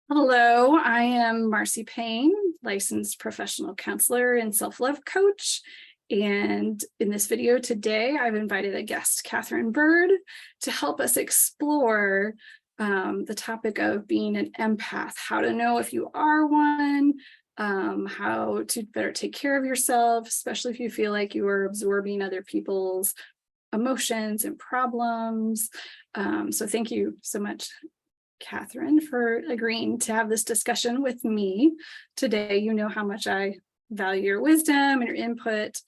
Hello, I am Marcy Payne, licensed professional counselor and self-love coach. And in this video today, I've invited a guest, Katherine Bird, to help us explore the topic of being an empath, how to know if you are one, how to better take care of yourself, especially if you feel like you are absorbing other people's emotions and problems. So thank you so much, Katherine, for agreeing to have this discussion with me today. You know how much I value your wisdom and your input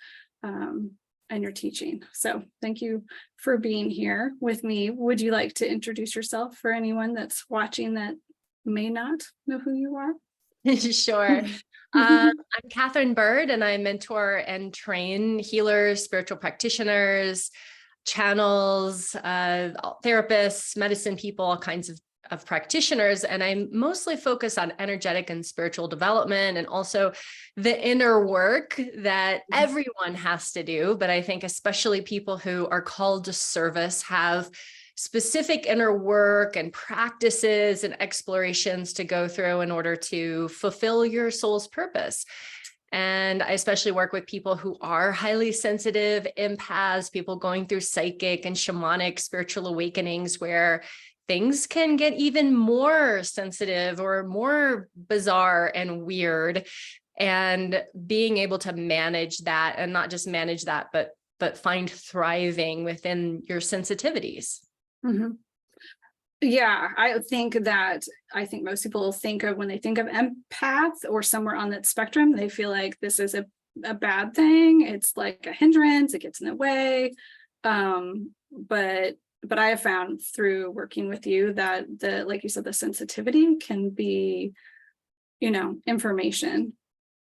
and your teaching. So thank you for being here with me. Would you like to introduce yourself for anyone that's watching that may not know who you are? Sure. I'm Katherine Bird, and I mentor and train healers, spiritual practitioners, channels, therapists, medicine people, all kinds of practitioners. And I mostly focus on energetic and spiritual development, and also the inner work that everyone has to do. But I think especially people who are called to service have specific inner work and practices and explorations to go through in order to fulfill your soul's purpose. And I especially work with people who are highly sensitive, empaths, people going through psychic and shamanic spiritual awakenings where things can get even more sensitive or more bizarre and weird. And being able to manage that, and not just manage that, but find thriving within your sensitivities. Mm-hmm. Yeah, I think most people think of, when they think of empath or somewhere on that spectrum, they feel like this is a bad thing. It's like a hindrance, it gets in the way. But I have found through working with you that like you said, the sensitivity can be, information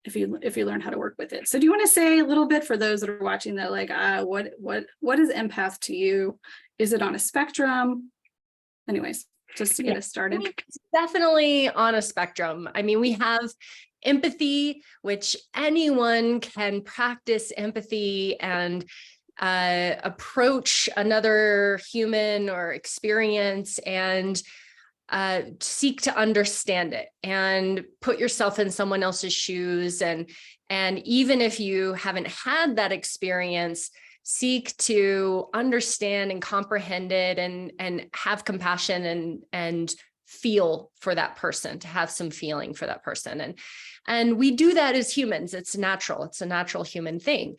if you learn how to work with it. So do you want to say a little bit for those that are watching that, like, what is empath to you? Is it on a spectrum? Anyways, just to get us started. It's definitely on a spectrum. I mean, we have empathy, which anyone can practice empathy and approach another human or experience and seek to understand it and put yourself in someone else's shoes. And even if you haven't had that experience, seek to understand and comprehend it and have compassion and feel for that person, to have some feeling for that person. And we do that as humans. It's natural. It's a natural human thing.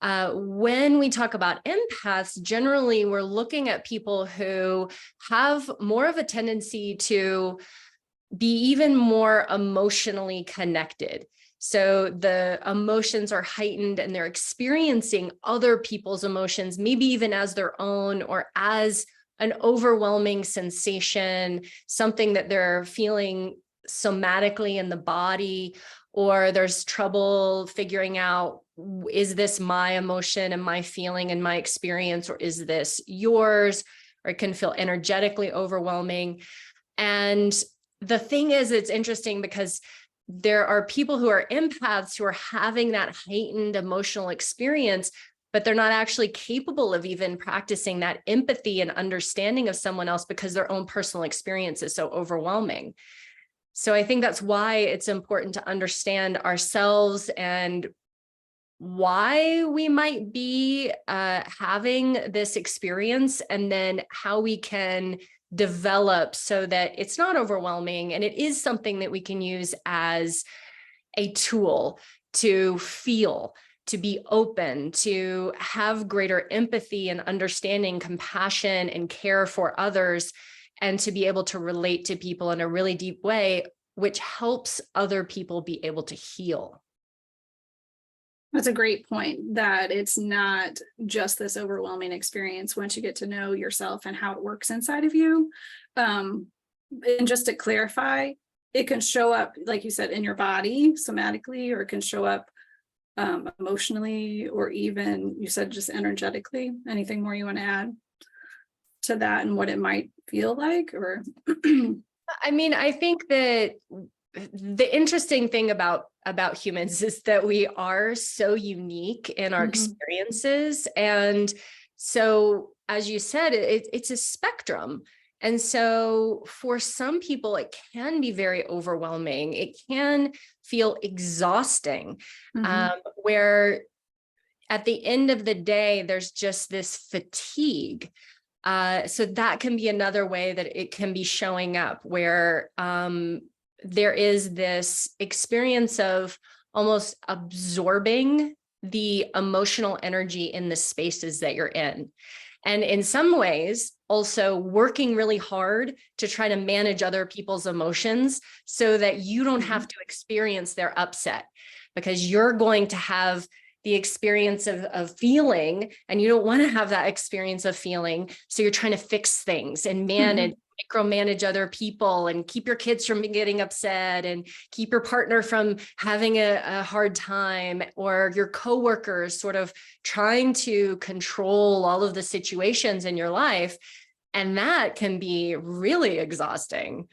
When we talk about empaths, generally we're looking at people who have more of a tendency to be even more emotionally connected. So the emotions are heightened and they're experiencing other people's emotions, maybe even as their own or as an overwhelming sensation, something that they're feeling somatically in the body, or there's trouble figuring out, is this my emotion and my feeling and my experience, or is this yours? Or it can feel energetically overwhelming. And the thing is, it's interesting because there are people who are empaths who are having that heightened emotional experience, but they're not actually capable of even practicing that empathy and understanding of someone else because their own personal experience is so overwhelming. So I think that's why it's important to understand ourselves and why we might be having this experience, and then how we can develop so that it's not overwhelming and it is something that we can use as a tool to feel, to be open, to have greater empathy and understanding, compassion and care for others, and to be able to relate to people in a really deep way, which helps other people be able to heal. That's a great point, that it's not just this overwhelming experience once you get to know yourself and how it works inside of you. And just to clarify, it can show up, like you said, in your body somatically, or it can show up emotionally, or even, you said, just energetically. Anything more you want to add to that and what it might feel like? Or I mean, I think that the interesting thing about humans is that we are so unique in our experiences. And so, as you said, it's a spectrum. And so for some people, it can be very overwhelming. It can feel exhausting, where at the end of the day, there's just this fatigue. So that can be another way that it can be showing up, where there is this experience of almost absorbing the emotional energy in the spaces that you're in. And in some ways, also working really hard to try to manage other people's emotions so that you don't have to experience their upset, because you're going to have the experience of feeling, and you don't want to have that experience of feeling. So you're trying to fix things and manage, micromanage other people, and keep your kids from getting upset, and keep your partner from having a hard time, or your coworkers, sort of trying to control all of the situations in your life. And that can be really exhausting.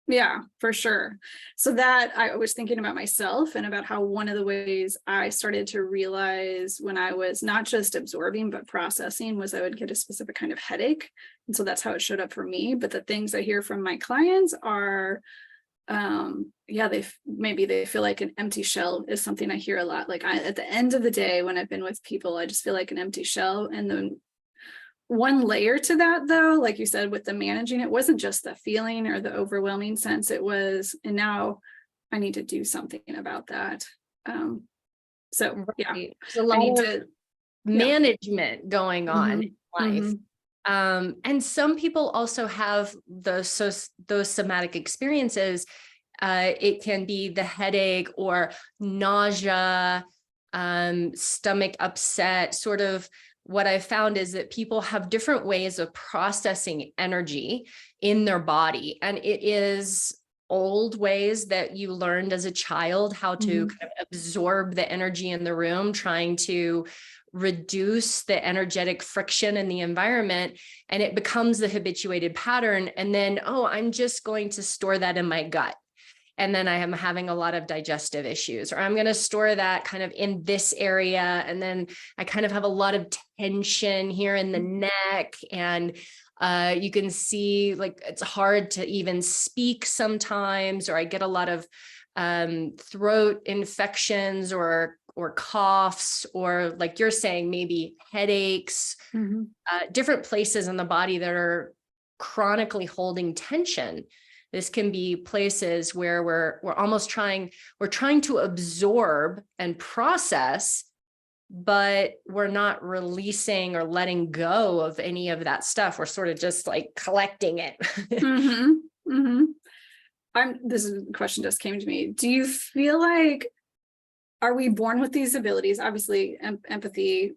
Yeah, for sure. So that I was thinking about myself and about how one of the ways I started to realize when I was not just absorbing, but processing, was I would get a specific kind of headache. And so that's how it showed up for me. But the things I hear from my clients are, yeah, maybe they feel like an empty shell is something I hear a lot. Like at the end of the day, when I've been with people, I just feel like an empty shell. And then one layer to that, though, like you said, with the managing, it wasn't just the feeling or the overwhelming sense. It was, and now I need to do something about that. So yeah, there's a lot of management going on in life. And some people also have those somatic experiences. It can be the headache or nausea, stomach upset. Sort of what I found is that people have different ways of processing energy in their body. And it is old ways that you learned as a child how to kind of absorb the energy in the room, trying to reduce the energetic friction in the environment, and it becomes the habituated pattern. And then, oh, I'm just going to store that in my gut, and then I am having a lot of digestive issues, or I'm going to store that kind of in this area, and then I kind of have a lot of tension here in the neck, and you can see like it's hard to even speak sometimes, or I get a lot of throat infections or coughs, or like you're saying, maybe headaches, different places in the body that are chronically holding tension. This can be places where we're almost trying to absorb and process, but we're not releasing or letting go of any of that stuff. We're sort of just like collecting it. This question just came to me. Do you feel like, are we born with these abilities? Obviously, empathy,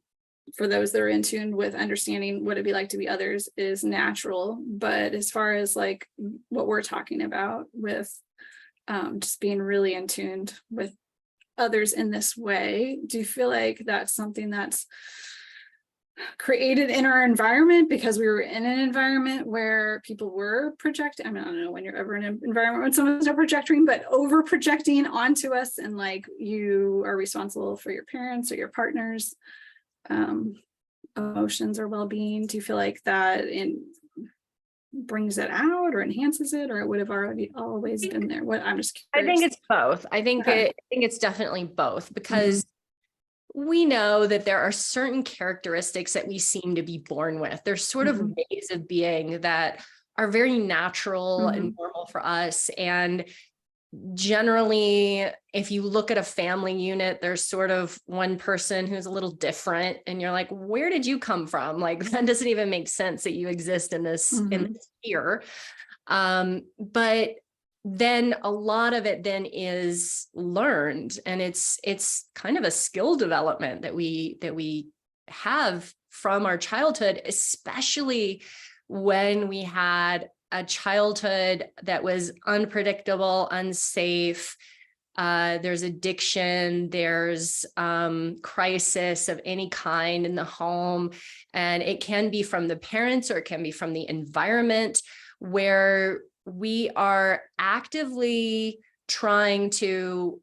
for those that are in tune with understanding what it'd be like to be others, is natural. But as far as like what we're talking about with just being really in tuned with others in this way, do you feel like that's something that's created in our environment because we were in an environment where people were projecting? I mean, I don't know when you're ever in an environment when someone's not projecting, but over projecting onto us, and like you are responsible for your parents or your partners emotions or well-being. Do you feel like that brings it out or enhances it, or it would have already always been there? What, I'm just curious. I think it's both. I think it's definitely both, because we know that there are certain characteristics that we seem to be born with. There's sort of ways of being that are very natural and normal for us. And generally, if you look at a family unit, there's sort of one person who's a little different, and you're like, where did you come from? Like, that doesn't even make sense that you exist in this sphere. But then a lot of it then is learned, and it's kind of a skill development that we have from our childhood, especially when we had a childhood that was unpredictable, unsafe. There's addiction, there's crisis of any kind in the home. And it can be from the parents, or it can be from the environment, where we are actively trying to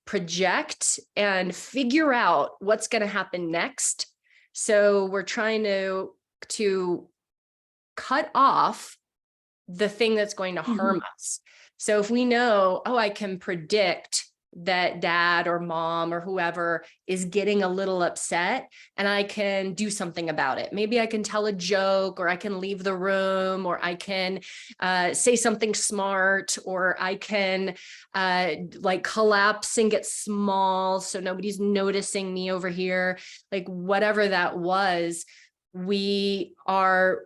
project and figure out what's going to happen next. So we're trying to cut off the thing that's going to harm us. So if we know, oh, I can predict that dad or mom or whoever is getting a little upset, and I can do something about it. Maybe I can tell a joke, or I can leave the room, or I can say something smart, or I can like collapse and get small so nobody's noticing me over here. Like whatever that was, we are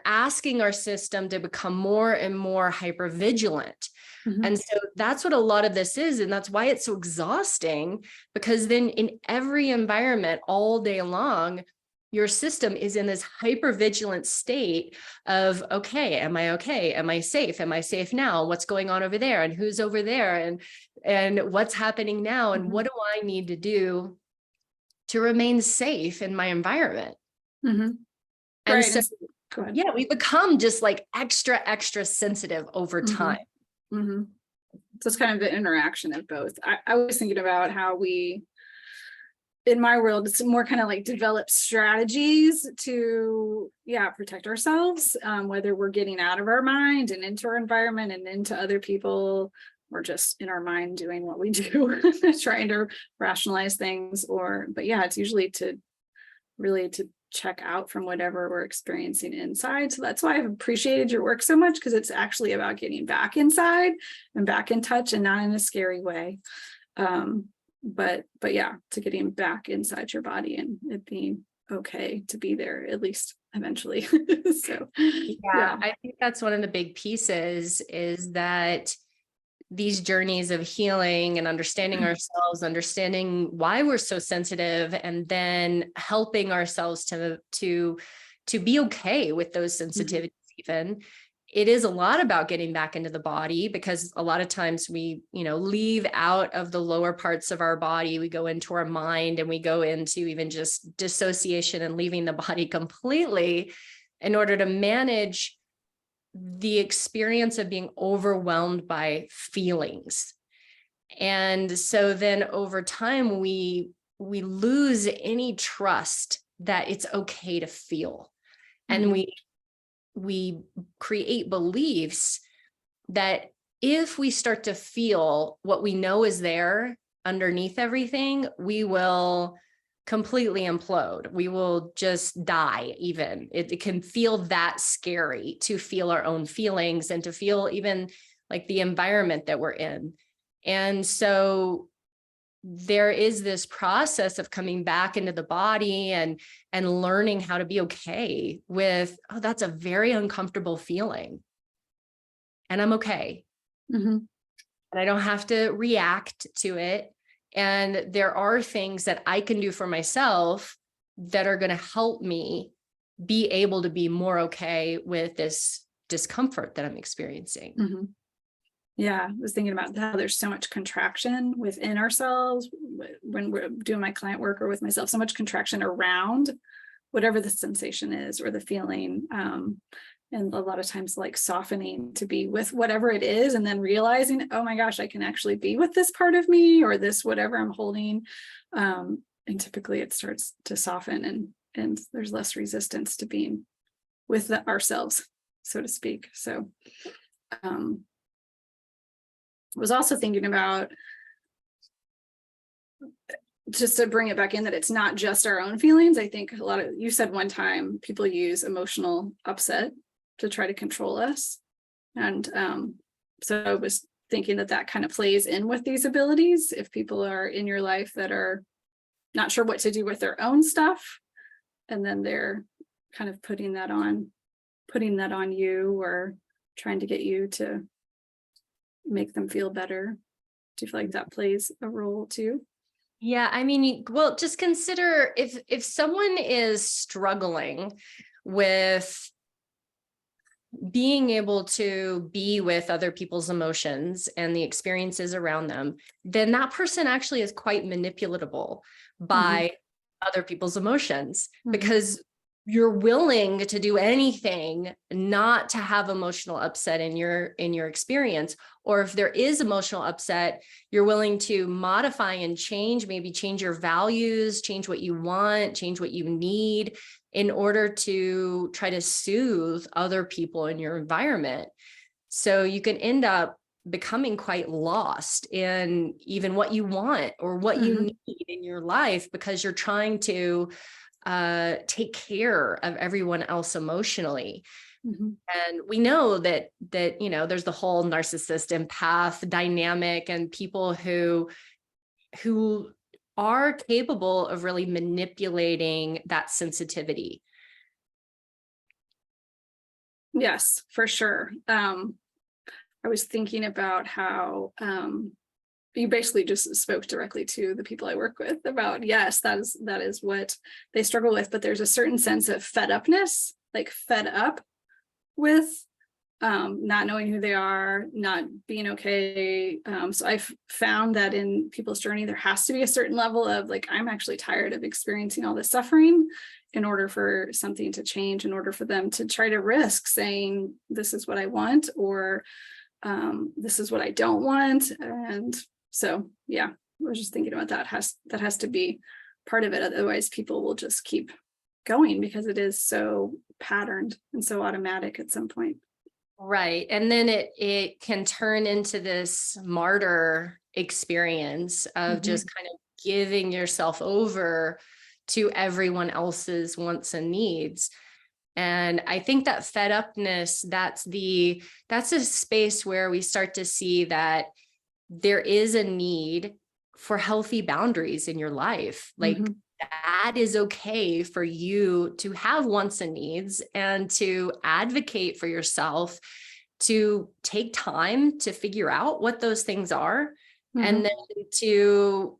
asking our system to become more and more hypervigilant. And so that's what a lot of this is. And that's why it's so exhausting, because then in every environment all day long, your system is in this hypervigilant state of, okay, am I okay? Am I safe? Am I safe now? What's going on over there? And who's over there? And what's happening now? And what do I need to do to remain safe in my environment? And right. so, go ahead. Yeah, we become just like extra sensitive over time. So it's kind of the interaction of both. I was thinking about how we, in my world, it's more kind of like develop strategies to, protect ourselves, whether we're getting out of our mind and into our environment and into other people, or just in our mind doing what we do, trying to rationalize things, but it's usually to check out from whatever we're experiencing inside. So that's why I've appreciated your work so much, because it's actually about getting back inside and back in touch, and not in a scary way. But to getting back inside your body and it being okay to be there, at least eventually. So I think that's one of the big pieces, is that these journeys of healing and understanding ourselves, understanding why we're so sensitive, and then helping ourselves to be okay with those sensitivities. Even it is a lot about getting back into the body, because a lot of times we, leave out of the lower parts of our body. We go into our mind, and we go into even just dissociation and leaving the body completely in order to manage the experience of being overwhelmed by feelings. And so then over time, we lose any trust that it's okay to feel. And we create beliefs that if we start to feel what we know is there underneath everything, we will completely implode. We will just die. Even it can feel that scary to feel our own feelings, and to feel even like the environment that we're in. And so there is this process of coming back into the body and learning how to be okay with, oh, that's a very uncomfortable feeling, and I'm okay. And I don't have to react to it. And there are things that I can do for myself that are going to help me be able to be more okay with this discomfort that I'm experiencing. I was thinking about how there's so much contraction within ourselves when we're doing my client work, or with myself, so much contraction around whatever the sensation is or the feeling. And a lot of times like softening to be with whatever it is, and then realizing, oh my gosh, I can actually be with this part of me, or this whatever I'm holding. And typically it starts to soften, and there's less resistance to being with ourselves, so to speak. So I was also thinking about, just to bring it back in, that it's not just our own feelings. I think you said one time people use emotional upset to try to control us. And so I was thinking that kind of plays in with these abilities. If people are in your life that are not sure what to do with their own stuff, and then they're kind of putting that on you, or trying to get you to make them feel better. Do you feel like that plays a role too? Yeah, I mean, well, just consider if someone is struggling with being able to be with other people's emotions and the experiences around them, then that person actually is quite manipulatable by other people's emotions, because you're willing to do anything not to have emotional upset in your experience. Or if there is emotional upset, you're willing to modify and change, maybe change your values, change what you want, change what you need, in order to try to soothe other people in your environment. So you can end up becoming quite lost in even what you want or what you need in your life, because you're trying to take care of everyone else emotionally. And we know that there's the whole narcissist empath dynamic, and people who are capable of really manipulating that sensitivity. Yes, for sure. I was thinking about how you basically just spoke directly to the people I work with about, yes, that is what they struggle with, but there's a certain sense of fed upness, like fed up with not knowing who they are, not being okay. So I've found that in people's journey, there has to be a certain level of like, I'm actually tired of experiencing all this suffering in order for something to change, in order for them to try to risk saying, this is what I want, or this is what I don't want. And so, yeah, I was just thinking about that has to be part of it. Otherwise people will just keep going because it is so patterned and so automatic at some point. Right. And then it can turn into this martyr experience of just kind of giving yourself over to everyone else's wants and needs. And I think that fed upness, that's a space where we start to see that there is a need for healthy boundaries in your life. Like that is okay for you to have wants and needs, and to advocate for yourself, to take time to figure out what those things are, and then to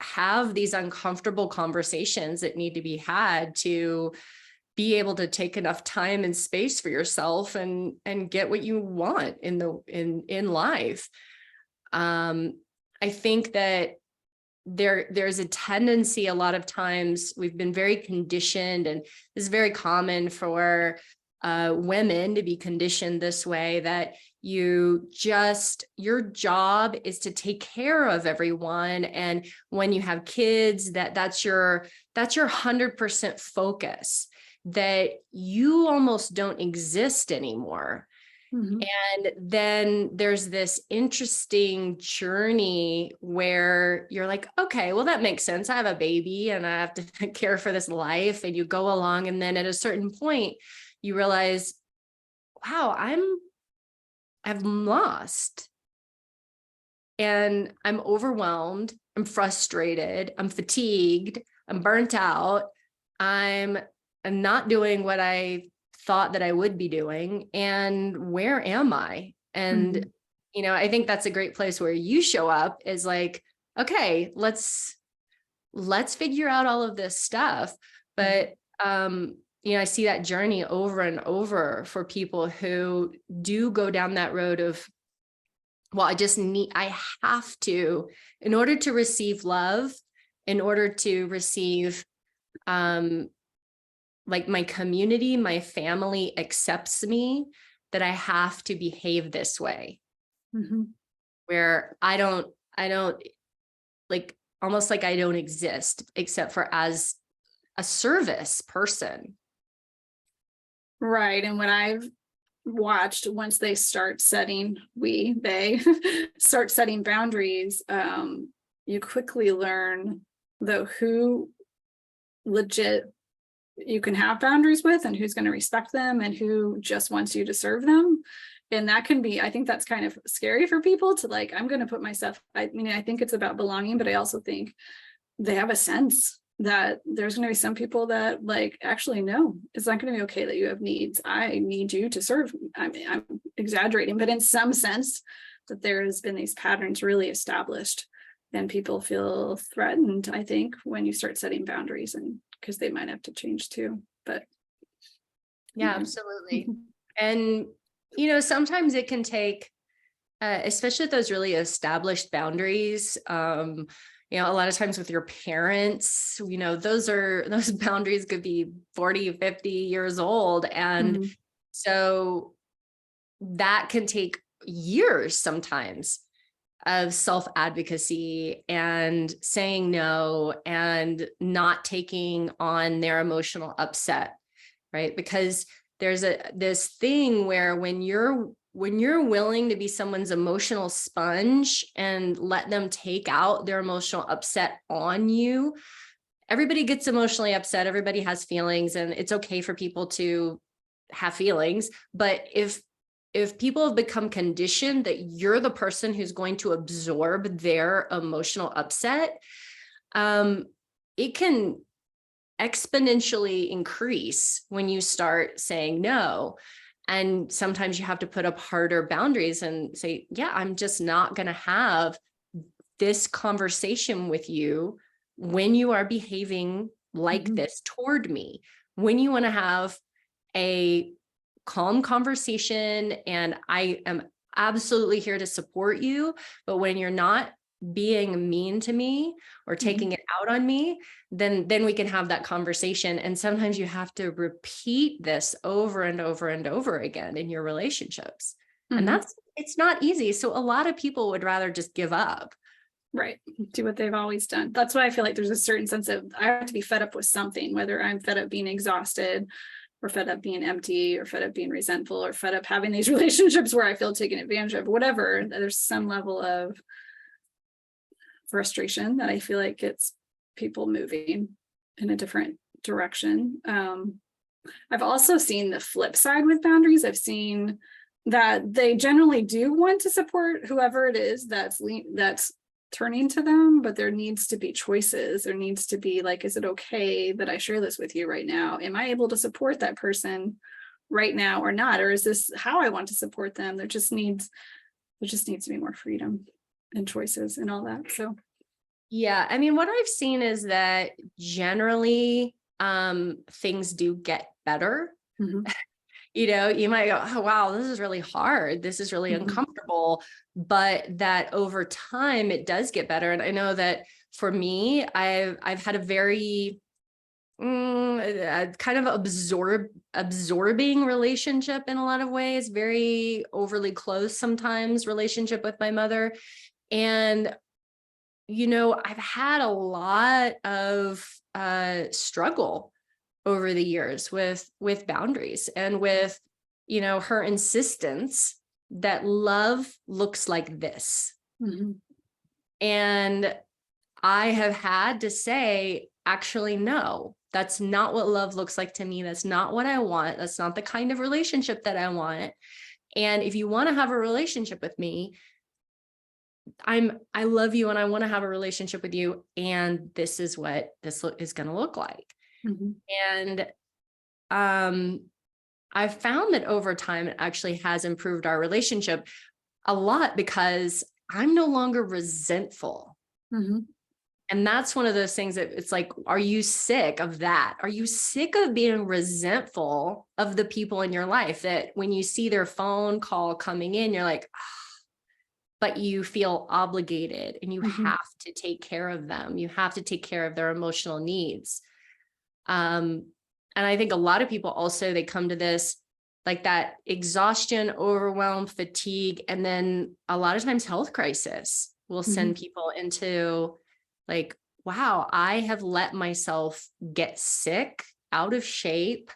have these uncomfortable conversations that need to be had to be able to take enough time and space for yourself and get what you want in life. I think that there's a tendency, a lot of times we've been very conditioned, and this is very common for women to be conditioned this way, that your job is to take care of everyone, and when you have kids, that's your 100% focus, that you almost don't exist anymore. And then there's this interesting journey where you're like, okay, well, that makes sense. I have a baby and I have to care for this life, and you go along. And then at a certain point, you realize, wow, I'm lost, and I'm overwhelmed. I'm frustrated. I'm fatigued. I'm burnt out. I'm not doing what I thought that I would be doing. And where am I? And, I think that's a great place where you show up, is like, okay, let's figure out all of this stuff. But, I see that journey over and over for people who do go down that road of, well, I have to, in order to receive love, in order to receive, like my community, my family accepts me, that I have to behave this way, where I don't like, almost like I don't exist except for as a service person. Right. And what I've watched, once they start setting start setting boundaries, you quickly learn though who legit you can have boundaries with, and who's going to respect them, and who just wants you to serve them. And that can be, I think that's kind of scary for people to like, I'm going to put myself, I think it's about belonging, but I also think they have a sense that there's going to be some people that like, actually, no, it's not going to be okay that you have needs. I need you to serve. I mean, I'm exaggerating, but in some sense that there has been these patterns really established, and people feel threatened, I think, when you start setting boundaries, and because they might have to change too. But yeah, absolutely. And sometimes it can take, especially those really established boundaries, a lot of times with your parents, those boundaries could be 40, 50 years old. And so that can take years sometimes of self-advocacy and saying no and not taking on their emotional upset, right? Because there's this thing where when you're willing to be someone's emotional sponge and let them take out their emotional upset on you, everybody gets emotionally upset, everybody has feelings, and it's okay for people to have feelings. But if people have become conditioned that you're the person who's going to absorb their emotional upset, it can exponentially increase when you start saying no. And sometimes you have to put up harder boundaries and say, yeah, I'm just not going to have this conversation with you when you are behaving like this toward me. When you want to have a calm conversation and I am absolutely here to support you, but when you're not being mean to me or taking it out on me, then we can have that conversation. And sometimes you have to repeat this over and over and over again in your relationships. And it's not easy. So a lot of people would rather just give up. Right. Do what they've always done. That's why I feel like there's a certain sense of, I have to be fed up with something, whether I'm fed up being exhausted or fed up being empty or fed up being resentful or fed up having these relationships where I feel taken advantage of, whatever. There's some level of frustration that I feel like gets people moving in a different direction. I've also seen the flip side with boundaries. I've seen that they generally do want to support whoever it is that's turning to them, but there needs to be choices. There needs to be like, is it okay that I share this with you right now? Am I able to support that person right now or not? Or is this how I want to support them? There just needs to be more freedom and choices and all that. So yeah, I mean, what I've seen is that generally things do get better. You know, you might go, oh, wow, this is really hard. This is really uncomfortable, but that over time it does get better. And I know that for me, I've had a very kind of absorbing relationship in a lot of ways, very overly close sometimes relationship with my mother. And, you know, I've had a lot of struggle over the years with boundaries and with, you know, her insistence that love looks like this. And I have had to say, actually, no, that's not what love looks like to me. That's not what I want. That's not the kind of relationship that I want. And if you want to have a relationship with me, I love you and I want to have a relationship with you. And this is what this is going to look like. And I've found that over time, it actually has improved our relationship a lot because I'm no longer resentful. And that's one of those things that it's like, are you sick of that? Are you sick of being resentful of the people in your life that when you see their phone call coming in, you're like, oh, but you feel obligated and you have to take care of them. You have to take care of their emotional needs. And I think a lot of people also, they come to this like that exhaustion, overwhelm, fatigue, and then a lot of times health crisis will send people into like, wow, I have let myself get sick, out of shape,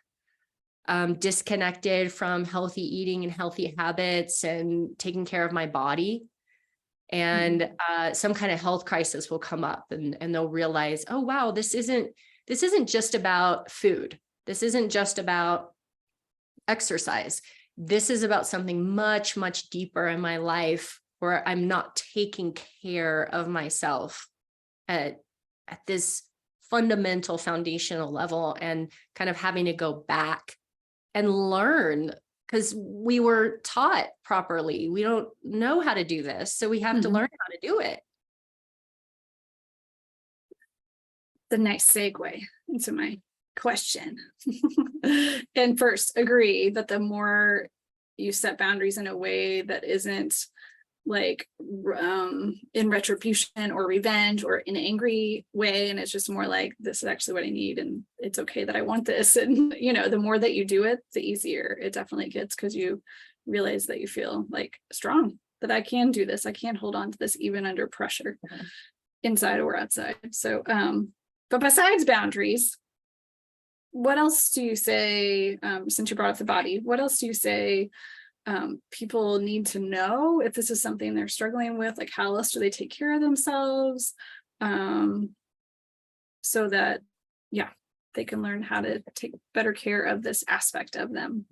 disconnected from healthy eating and healthy habits and taking care of my body. And some kind of health crisis will come up and they'll realize, oh, wow, this isn't just about food. This isn't just about exercise. This is about something much, much deeper in my life where I'm not taking care of myself at this fundamental foundational level and kind of having to go back and learn because we were taught properly. We don't know how to do this. So we have to learn how to do it. The nice segue into my question. And first, agree that the more you set boundaries in a way that isn't like in retribution or revenge or in an angry way, and it's just more like, this is actually what I need and it's okay that I want this, and you know, the more that you do it, the easier it definitely gets because you realize that you feel like strong that I can do this. I can hold on to this even under pressure, inside or outside. So, but besides boundaries, what else do you say, since you brought up the body, what else do you say people need to know if this is something they're struggling with? Like, how else do they take care of themselves? So that, yeah, they can learn how to take better care of this aspect of them.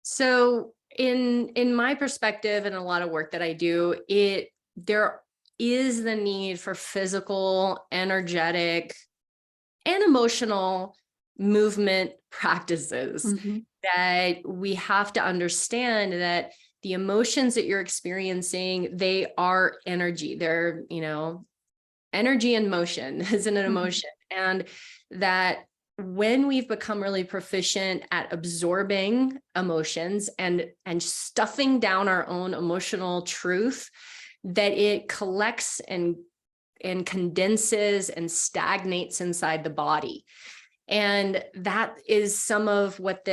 So in my perspective and a lot of work that I do, there is the need for physical, energetic, and emotional movement practices that we have to understand that the emotions that you're experiencing, they are energy. They're, energy and motion is an emotion. And that when we've become really proficient at absorbing emotions and stuffing down our own emotional truth, that it collects and condenses and stagnates inside the body. And that is some of what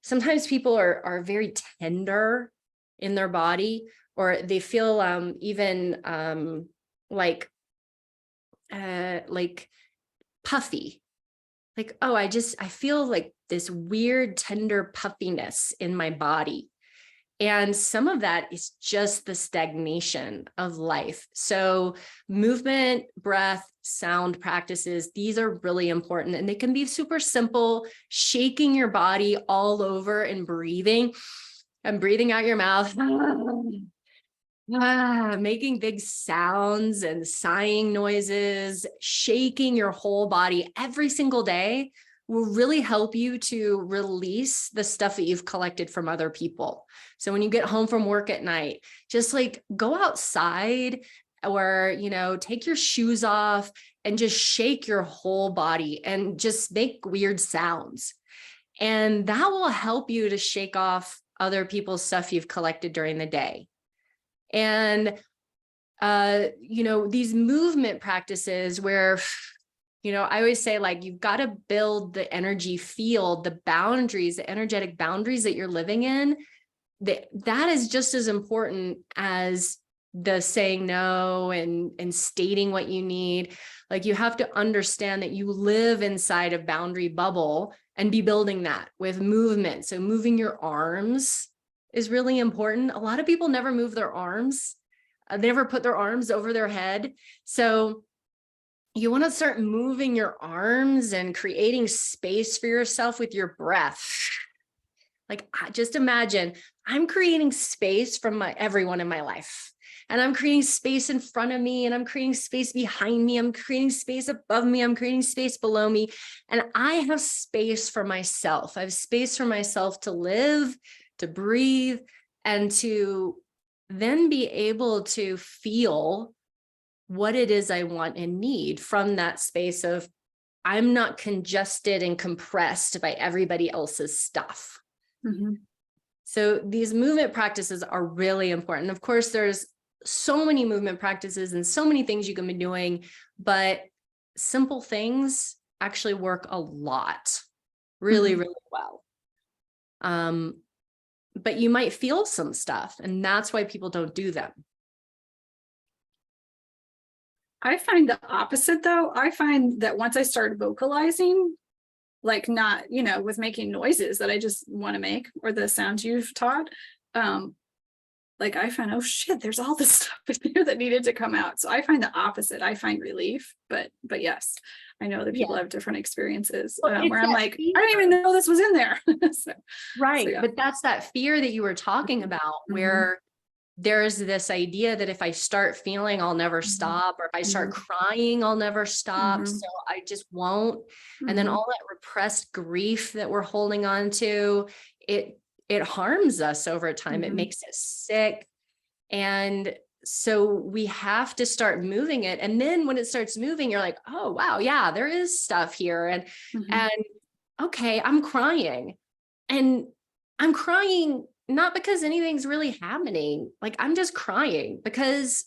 sometimes people are very tender in their body, or they feel even like puffy. Like, oh, I feel like this weird, tender puffiness in my body. And some of that is just the stagnation of life. So movement, breath, sound practices, these are really important. And they can be super simple, shaking your body all over and breathing out your mouth. Making big sounds and sighing noises, shaking your whole body every single day will really help you to release the stuff that you've collected from other people. So when you get home from work at night, just like go outside or, take your shoes off and just shake your whole body and just make weird sounds. And that will help you to shake off other people's stuff you've collected during the day. And, these movement practices where, I always say, like, you've got to build the energy field, the boundaries, the energetic boundaries that you're living in. That is just as important as the saying no and stating what you need. Like, you have to understand that you live inside a boundary bubble and be building that with movement. So moving your arms is really important. A lot of people never move their arms. They never put their arms over their head. So you want to start moving your arms and creating space for yourself with your breath. Like, just imagine I'm creating space from everyone in my life. And I'm creating space in front of me, and I'm creating space behind me. I'm creating space above me. I'm creating space below me. And I have space for myself. I have space for myself to live, to breathe, and to then be able to feel what it is I want and need from that space of I'm not congested and compressed by everybody else's stuff. So these movement practices are really important. Of course, there's so many movement practices and so many things you can be doing, but simple things actually work a lot, really, really well. But you might feel some stuff, and that's why people don't do them. I find the opposite, though. I find that once I start vocalizing, like, not, with making noises that I just want to make, or the sounds you've taught, like, I find, oh shit, there's all this stuff in here that needed to come out. So I find the opposite. I find relief, but yes, I know that people have different experiences, where I'm like, I didn't even know this was in there. Right. So, but that's that fear that you were talking about, where there's this idea that if I start feeling, I'll never stop, or if I start crying, I'll never stop. So I just won't. And then all that repressed grief that we're holding on to, it harms us over time. It makes us sick. And so we have to start moving it. And then when it starts moving, you're like, oh, wow, yeah, there is stuff here. And okay, I'm crying. And I'm crying not because anything's really happening. Like, I'm just crying because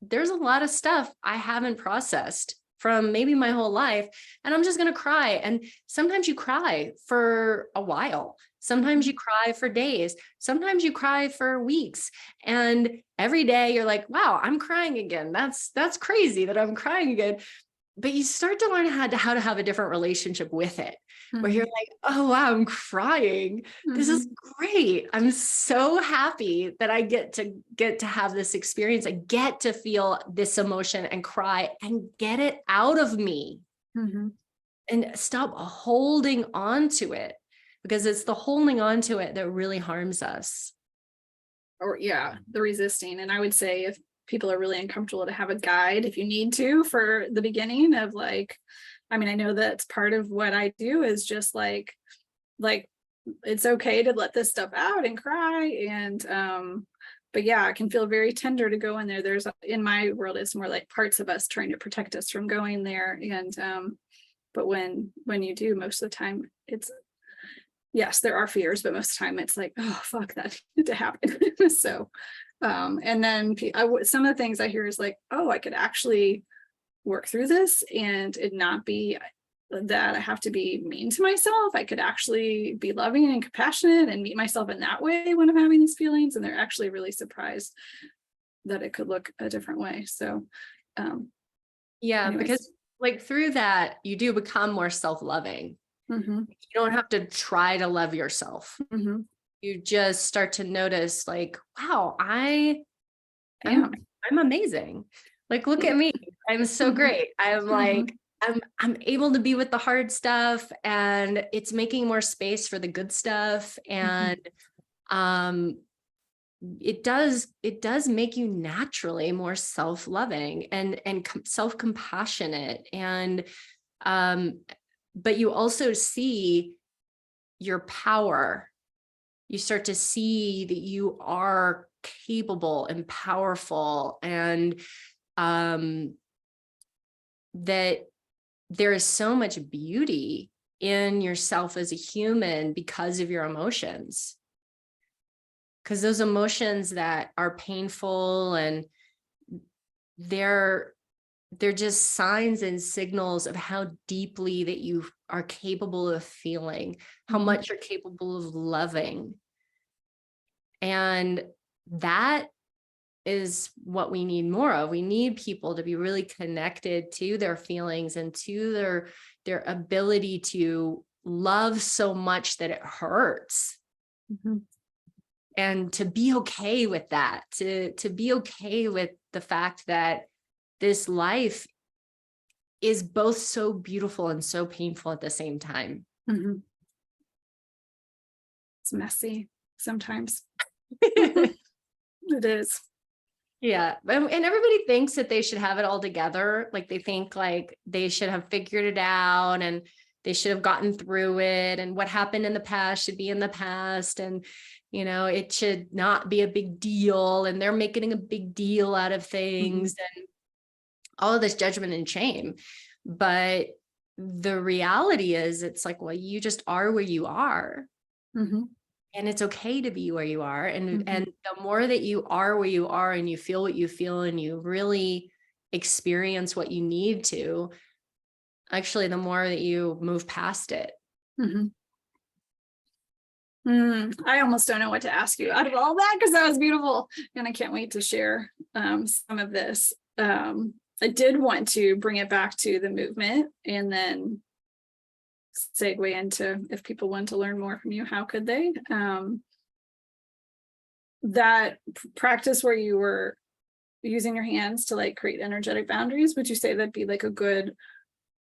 there's a lot of stuff I haven't processed from maybe my whole life, and I'm just going to cry. And sometimes you cry for a while. Sometimes you cry for days. Sometimes you cry for weeks. And every day you're like, wow, I'm crying again. That's crazy that I'm crying again. But you start to learn how to have a different relationship with it, where you're like, oh, wow, I'm crying. This is great. I'm so happy that I get to have this experience. I get to feel this emotion and cry and get it out of me and stop holding on to it, because it's the holding on to it that really harms us. Or the resisting. And I would say if people are really uncomfortable, to have a guide if you need to for the beginning of like, I mean, I know that's part of what I do is just like it's okay to let this stuff out and cry. And but yeah, it can feel very tender to go in there. There's in my world, it's more like parts of us trying to protect us from going there. And but when you do, most of the time it's, yes, there are fears, but most of the time it's like, oh, fuck, that needed to happen. So, and then some of the things I hear is like, oh, I could actually work through this and it not be that I have to be mean to myself. I could actually be loving and compassionate and meet myself in that way when I'm having these feelings. And they're actually really surprised that it could look a different way. So, anyways. Because like through that, you do become more self-loving. You don't have to try to love yourself. You just start to notice like, wow, I'm amazing. Like, look at me. I'm so great. I'm like, I'm able to be with the hard stuff, and it's making more space for the good stuff. And it does make you naturally more self-loving and self-compassionate. And but you also see your power. You start to see that you are capable and powerful, and that there is so much beauty in yourself as a human because of your emotions. Because those emotions that are painful, and they're just signs and signals of how deeply that you are capable of feeling, how much you're capable of loving. And that is what we need more of. We need people to be really connected to their feelings and to their ability to love so much that it hurts. And to be okay with that, to be okay with the fact that this life is both so beautiful and so painful at the same time. It's messy sometimes. It is. Yeah. And everybody thinks that they should have it all together. Like they think like they should have figured it out and they should have gotten through it. And what happened in the past should be in the past. And, you know, it should not be a big deal. And they're making a big deal out of things and all of this judgment and shame. But the reality is it's like, well, you just are where you are. And it's okay to be where you are. And the more that you are where you are and you feel what you feel and you really experience what you need to, actually, the more that you move past it. I almost don't know what to ask you out of all that, because that was beautiful. And I can't wait to share some of this. I did want to bring it back to the movement and then segue into, if people want to learn more from you, how could they? That practice where you were using your hands to like create energetic boundaries, would you say that'd be like a good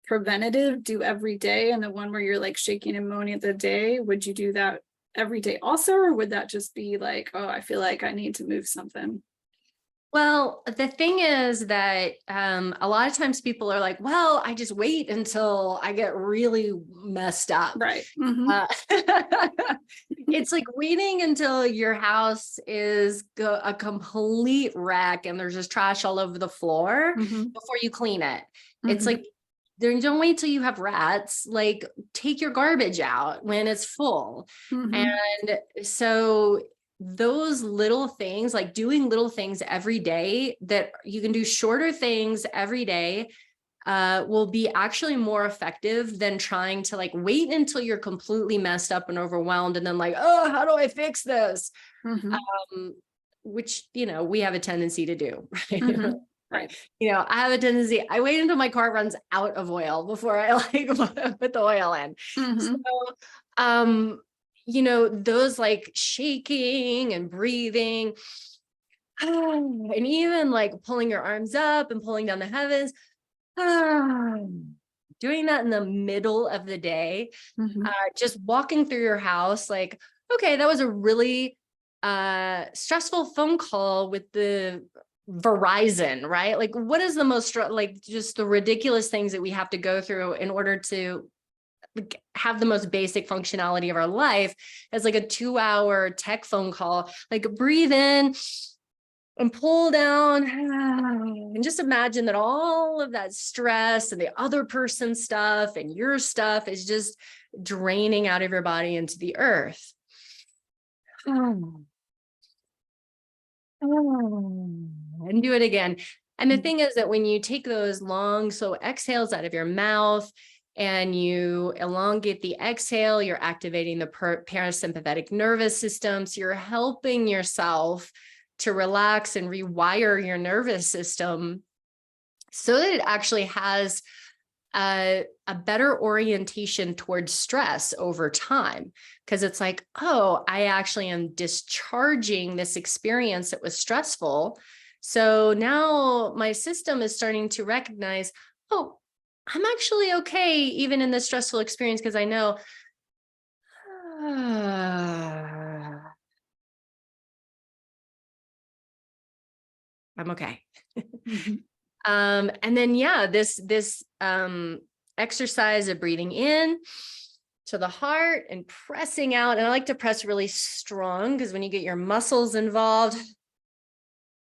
preventative do every day? And the one where you're like shaking and moaning at the day, would you do that every day also? Or would that just be like, oh, I feel like I need to move something? Well, the thing is that a lot of times people are like, well, I just wait until I get really messed up. Right. It's like waiting until your house is a complete wreck and there's just trash all over the floor before you clean it. It's like, don't wait till you have rats, like take your garbage out when it's full. And so those little things, like doing little things every day, that you can do shorter things every day, will be actually more effective than trying to like wait until you're completely messed up and overwhelmed and then like, oh, how do I fix this? Which, you know, we have a tendency to do, right? Right. You know, I have a tendency, I wait until my car runs out of oil before I like put the oil in. So, you know, those like shaking and breathing, and even like pulling your arms up and pulling down the heavens, doing that in the middle of the day, just walking through your house, like, okay, that was a really stressful phone call with the Verizon, right? Like, what is the most, like, just the ridiculous things that we have to go through in order to have the most basic functionality of our life as like a 2-hour tech phone call, like breathe in and pull down and just imagine that all of that stress and the other person's stuff and your stuff is just draining out of your body into the earth. And do it again. And the thing is that when you take those long, slow exhales out of your mouth and you elongate the exhale, you're activating the parasympathetic nervous system. So you're helping yourself to relax and rewire your nervous system so that it actually has a better orientation towards stress over time. Because it's like, oh, I actually am discharging this experience that was stressful. So now my system is starting to recognize, oh, I'm actually okay, even in this stressful experience, because I know I'm okay. And then, yeah, this exercise of breathing in to the heart and pressing out. And I like to press really strong because when you get your muscles involved,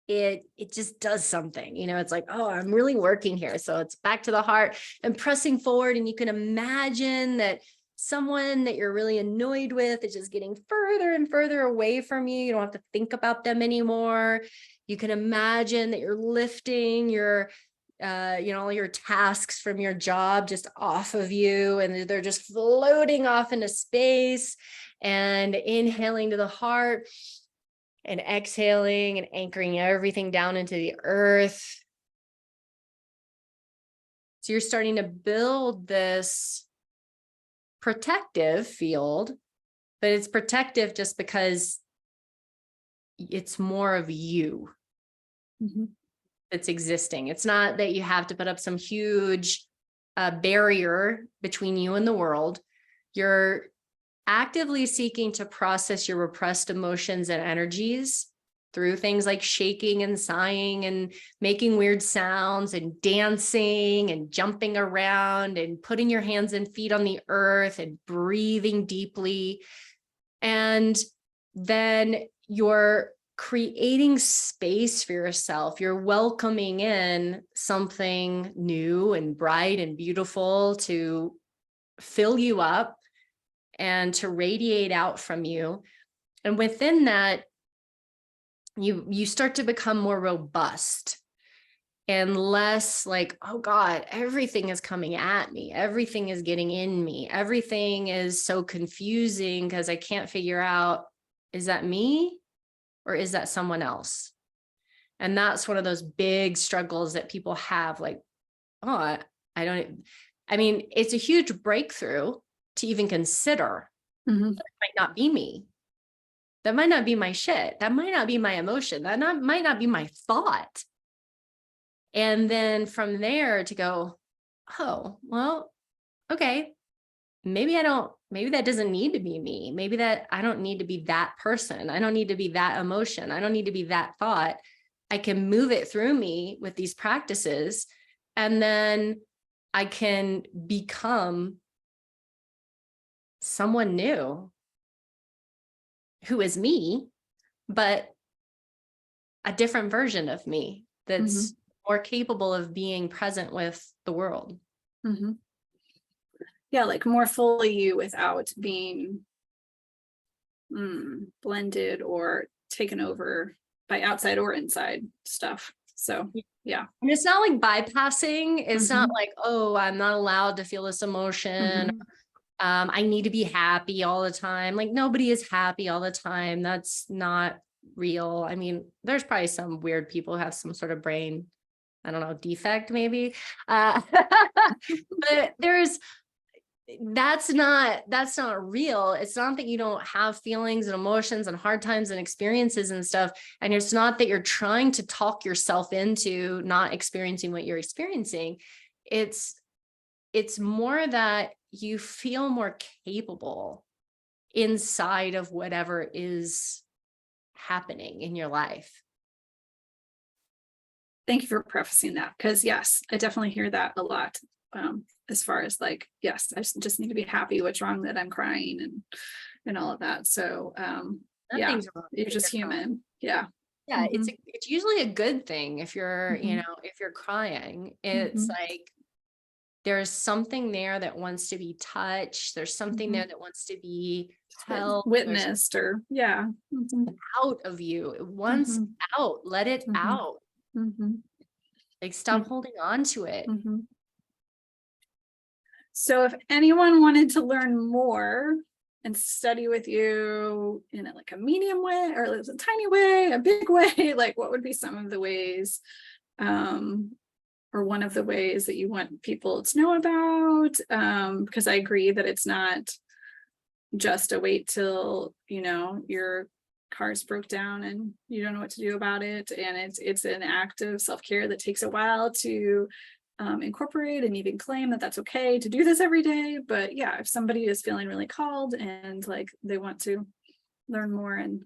it just does something, you know, it's like, oh, I'm really working here. So it's back to the heart and pressing forward. And you can imagine that someone that you're really annoyed with is just getting further and further away from you. You don't have to think about them anymore. You can imagine that you're lifting your, you know, all your tasks from your job just off of you, and they're just floating off into space, and inhaling to the heart and exhaling and anchoring everything down into the earth. So you're starting to build this protective field, but it's protective just because it's more of you that's existing. It's not that you have to put up some huge barrier between you and the world. You're actively seeking to process your repressed emotions and energies through things like shaking and sighing and making weird sounds and dancing and jumping around and putting your hands and feet on the earth and breathing deeply. And then you're creating space for yourself. You're welcoming in something new and bright and beautiful to fill you up and to radiate out from you. And within that, you start to become more robust and less like, oh God, everything is coming at me. Everything is getting in me. Everything is so confusing because I can't figure out, is that me or is that someone else? And that's one of those big struggles that people have, like, oh, I mean, it's a huge breakthrough to even consider. That might not be me. That might not be my shit. That might not be my emotion. That might not be my thought. And then from there to go, oh, well, okay, maybe that doesn't need to be me. Maybe that I don't need to be that person. I don't need to be that emotion. I don't need to be that thought. I can move it through me with these practices, and then I can become someone new who is me, but a different version of me that's more capable of being present with the world. Yeah, like more fully you without being blended or taken over by outside or inside stuff. So, yeah. And it's not like bypassing. It's not Mhm. like, oh, I'm not allowed to feel this emotion. Mhm. I need to be happy all the time. Like nobody is happy all the time. That's not real. I mean, there's probably some weird people who have some sort of brain, I don't know, defect maybe. But that's not real. It's not that you don't have feelings and emotions and hard times and experiences and stuff. And it's not that you're trying to talk yourself into not experiencing what you're experiencing. It's more that you feel more capable inside of whatever is happening in your life. Thank you for prefacing that, because yes, I definitely hear that a lot. As far as like, yes, I just need to be happy. What's wrong that I'm crying and all of that. So yeah, Nothing's wrong you're if just you're crying. human. Yeah. Yeah, Mhm. it's usually a good thing if you're, Mhm. if you're crying. It's Mhm. like there's something there that wants to be touched. There's something Mhm. there that wants to be Like held. There's witnessed, or yeah. Mhm. out of you. It wants Mhm. out. Let it Mhm. out. Mhm. Like stop holding on to it. Mhm. So if anyone wanted to learn more and study with you in like a medium way, or a tiny way, a big way, like what would be some of the ways, um, or one of the ways that you want people to know about? Because I agree that it's not just a wait till, your car's broke down and you don't know what to do about it. And it's an act of self-care that takes a while to incorporate, and even claim that that's okay to do this every day. But yeah, if somebody is feeling really called and like they want to learn more and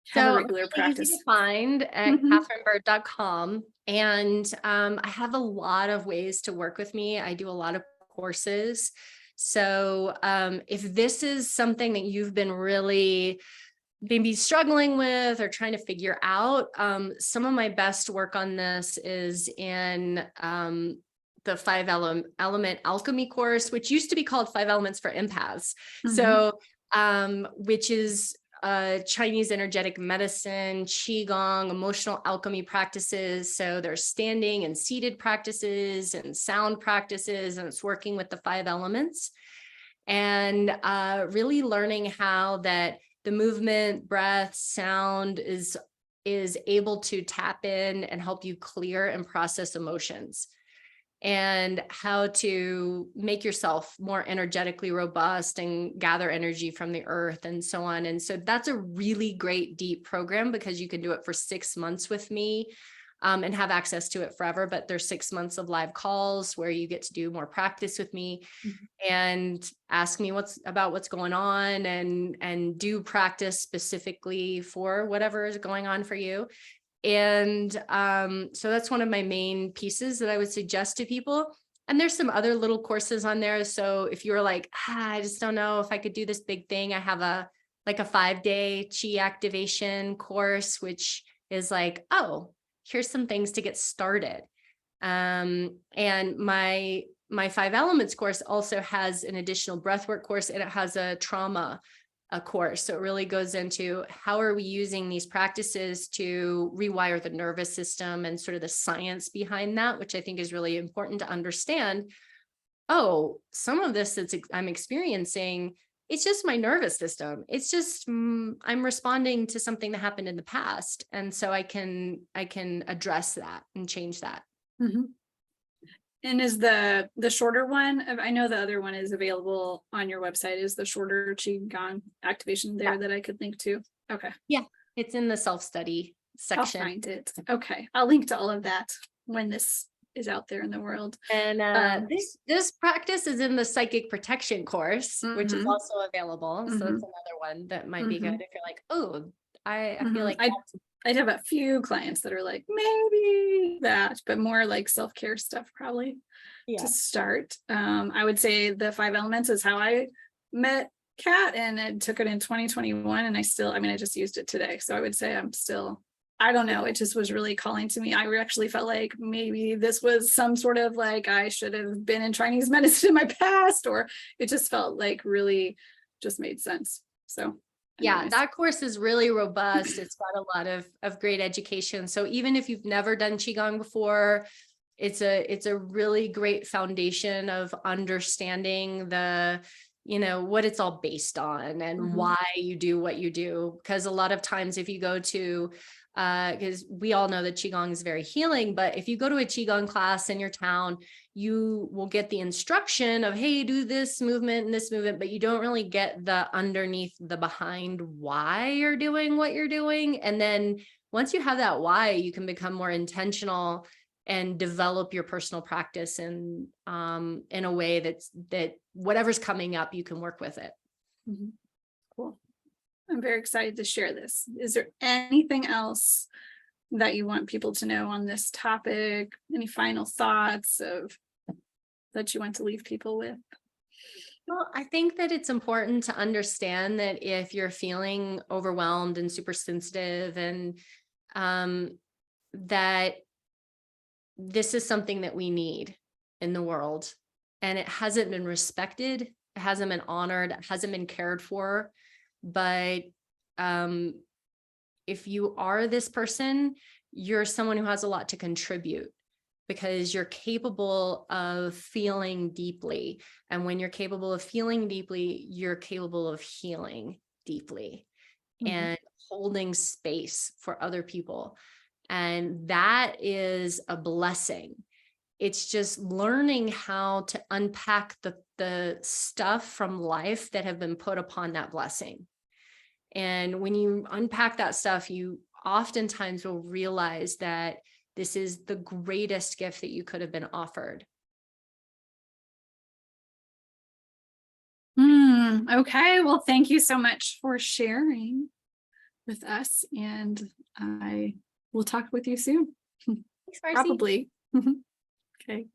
have a So regular really easy practice. to find at Mm-hmm. katherinebird.com. And I have a lot of ways to work with me. I do a lot of courses. So if this is something that you've been really maybe struggling with or trying to figure out, some of my best work on this is in the element alchemy course, which used to be called 5 Elements for Empaths. Mm-hmm. So, which is Chinese energetic medicine, qigong, emotional alchemy practices. So there's standing and seated practices and sound practices, and it's working with the 5 elements and really learning how that the movement, breath, sound is able to tap in and help you clear and process emotions, and how to make yourself more energetically robust and gather energy from the earth and so on. And so that's a really great deep program because you can do it for 6 months with me. And have access to it forever, but there's 6 months of live calls where you get to do more practice with me and ask me what's going on, and do practice specifically for whatever is going on for you. And so that's one of my main pieces that I would suggest to people. And there's some other little courses on there. So if you're like, I just don't know if I could do this big thing, I have a 5-day chi activation course, which is like, oh, here's some things to get started. And my 5 elements course also has an additional breathwork course, and it has a trauma course. So it really goes into how are we using these practices to rewire the nervous system and sort of the science behind that, which I think is really important to understand. Oh, some of this I'm experiencing, it's just my nervous system. It's just I'm responding to something that happened in the past, and so I can address that and change that. Mm-hmm. And is the shorter one, I know the other one is available on your website, is the shorter Qigong activation there Yeah. that I could link to? Okay. Yeah, it's in the self-study I'll section. find it. Okay. I'll link to all of that when this is out there in the world. And this practice is in the psychic protection course, which is also available. So that's another one that might be good if you're like, oh, I feel like I'd have a few clients that are like, maybe that, but more like self-care stuff probably to start. I would say the 5 elements is how I met Kat, and I took it in 2021, and I just used it today. So I would say I'm still, I don't know, it just was really calling to me. I actually felt like maybe this was some sort of like I should have been in Chinese medicine in my past, or it just felt like really just made sense. So Yeah, Anyways. that course is really robust. It's got a lot of great education. So even if you've never done Qigong before, it's a really great foundation of understanding what it's all based on and why you do what you do. Because a lot of times if you go to because we all know that Qigong is very healing, but if you go to a Qigong class in your town, you will get the instruction of, hey, do this movement and this movement, but you don't really get the underneath, the behind why you're doing what you're doing. And then once you have that why, you can become more intentional and develop your personal practice in a way that whatever's coming up, you can work with it. Cool. I'm very excited to share this. Is there anything else that you want people to know on this topic? Any final thoughts that you want to leave people with? Well, I think that it's important to understand that if you're feeling overwhelmed and super sensitive, and that this is something that we need in the world, and it hasn't been respected, it hasn't been honored, it hasn't been cared for. But if you are this person, you're someone who has a lot to contribute, because you're capable of feeling deeply. And when you're capable of feeling deeply, you're capable of healing deeply and holding space for other people. And that is a blessing. It's just learning how to unpack the stuff from life that have been put upon that blessing. And when you unpack that stuff, you oftentimes will realize that this is the greatest gift that you could have been offered. Okay, well, thank you so much for sharing with us, and I will talk with you soon. Thanks, Marcy. Probably. Okay.